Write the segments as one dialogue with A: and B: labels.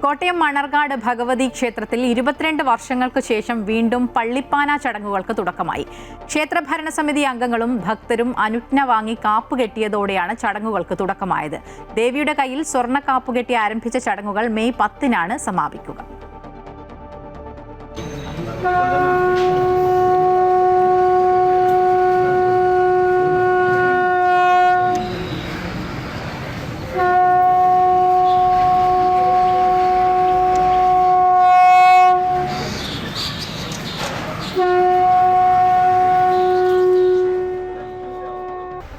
A: കോട്ടയം മണർകാട് ഭഗവതി ക്ഷേത്രത്തിൽ 22 വർഷങ്ങൾക്ക് ശേഷം വീണ്ടും പള്ളിപ്പാന ചടങ്ങുകൾക്ക് തുടക്കമായി. ക്ഷേത്രഭരണസമിതി അംഗങ്ങളും ഭക്തരും അനുജ്ഞ വാങ്ങി കാപ്പുകെട്ടിയതോടെയാണ് ചടങ്ങുകൾക്ക് തുടക്കമായത്. ദേവിയുടെ കയ്യിൽ സ്വർണ്ണ കാപ്പുകെട്ടി ആരംഭിച്ച ചടങ്ങുകൾ മെയ് 10-നാണ് സമാപിക്കുക.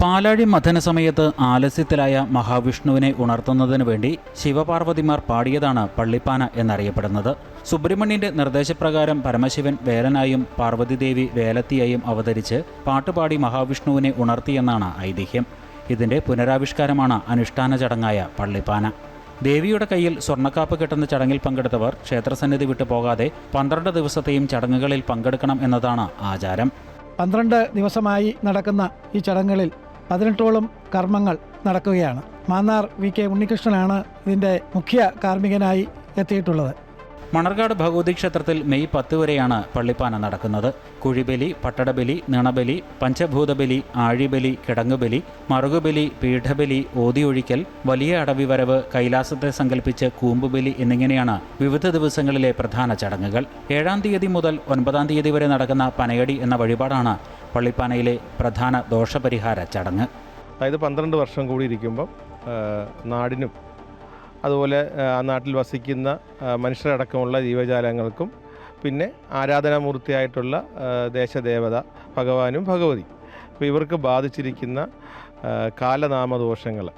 B: പാലാഴി മഥന സമയത്ത് ആലസ്യത്തിലായ മഹാവിഷ്ണുവിനെ ഉണർത്തുന്നതിനു വേണ്ടി ശിവപാർവതിമാർ പാടിയതാണ് പള്ളിപ്പാന എന്നറിയപ്പെടുന്നത്. സുബ്രഹ്മണ്യന്റെ നിർദ്ദേശപ്രകാരം പരമശിവൻ വേലനായും പാർവതിദേവി വേലത്തിയായും അവതരിച്ച് പാട്ടുപാടി മഹാവിഷ്ണുവിനെ ഉണർത്തിയെന്നാണ് ഐതിഹ്യം. ഇതിന്റെ പുനരാവിഷ്കാരമാണ് അനുഷ്ഠാന ചടങ്ങായ പള്ളിപ്പാന. ദേവിയുടെ കയ്യിൽ സ്വർണ്ണക്കാപ്പ് കെട്ടുന്ന ചടങ്ങിൽ പങ്കെടുത്തവർ ക്ഷേത്രസന്നിധി വിട്ടു പോകാതെ 12 ദിവസത്തെയും ചടങ്ങുകളിൽ പങ്കെടുക്കണം എന്നതാണ് ആചാരം.
C: 12 ദിവസമായി നടക്കുന്ന ഈ ചടങ്ങുകളിൽ 18ഓളം കർമ്മങ്ങൾ നടക്കുകയാണ്. മാന്നാർ VK ഉണ്ണികൃഷ്ണനാണ് ഇതിൻ്റെ മുഖ്യ കാർമ്മികനായി എത്തിയിട്ടുള്ളത്.
B: മണർകാട് ഭഗവതി ക്ഷേത്രത്തിൽ മെയ് 10 വരെയാണ് പള്ളിപ്പാന നടക്കുന്നത്. കുഴിബലി, പട്ടടബലി, നിണബലി, പഞ്ചഭൂതബലി, ആഴിബലി, കിടങ്ങുബലി, മറുകുബലി, പീഠബലി, ഓതിയൊഴിക്കൽ, വലിയ അടവിവരവ്, കൈലാസത്തെ സങ്കല്പിച്ച് കൂമ്പുബലി എന്നിങ്ങനെയാണ് വിവിധ ദിവസങ്ങളിലെ പ്രധാന ചടങ്ങുകൾ. 7-ാം തീയതി മുതൽ 9-ാം തീയതി വരെ നടക്കുന്ന പനയടി എന്ന വഴിപാടാണ് പള്ളിപ്പാനയിലെ പ്രധാന ദോഷപരിഹാര ചടങ്ങ്.
D: അതായത് 12 വർഷം കൂടി ഇരിക്കുമ്പം നാടിനും അതുപോലെ ആ നാട്ടിൽ വസിക്കുന്ന മനുഷ്യരടക്കമുള്ള ജീവജാലങ്ങൾക്കും പിന്നെ ആരാധനാമൂർത്തിയായിട്ടുള്ള ദേശദേവത ഭഗവാനും ഭഗവതി, അപ്പോൾ ഇവർക്ക് ബാധിച്ചിരിക്കുന്ന കാലനാമദോഷങ്ങൾ,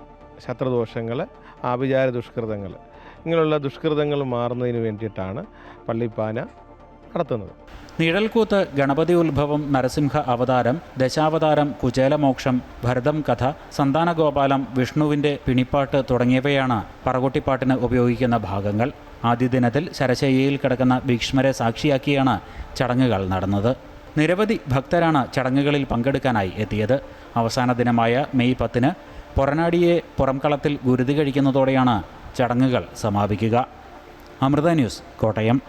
D: ശത്രുദോഷങ്ങൾ, ആഭിചാര ദുഷ്കൃതങ്ങൾ, ഇങ്ങനെയുള്ള ദുഷ്കൃതങ്ങൾ മാറുന്നതിന് വേണ്ടിയിട്ടാണ് പള്ളിപ്പാന നടത്തുന്നത്.
B: നിഴൽക്കൂത്ത്, ഗണപതി ഉത്ഭവം, നരസിംഹ അവതാരം, ദശാവതാരം, കുചേലമോക്ഷം, ഭരതം കഥ, സന്താനഗോപാലം, വിഷ്ണുവിൻ്റെ പിണിപ്പാട്ട് തുടങ്ങിയവയാണ് പറകൊട്ടിപ്പാട്ടിന് ഉപയോഗിക്കുന്ന ഭാഗങ്ങൾ. ആദ്യ ദിനത്തിൽ ശരശയ്യയിൽ കിടക്കുന്ന ഭീഷ്മരെ സാക്ഷിയാക്കിയാണ് ചടങ്ങുകൾ നടന്നത്. നിരവധി ഭക്തരാണ് ചടങ്ങുകളിൽ പങ്കെടുക്കാനായി എത്തിയത്. അവസാന ദിനമായ മെയ് 10-ന് പൊറനാടിയെ പുറംകളത്തിൽ ഗുരുതി കഴിക്കുന്നതോടെയാണ് ചടങ്ങുകൾ സമാപിക്കുക. അമൃത ന്യൂസ്, കോട്ടയം.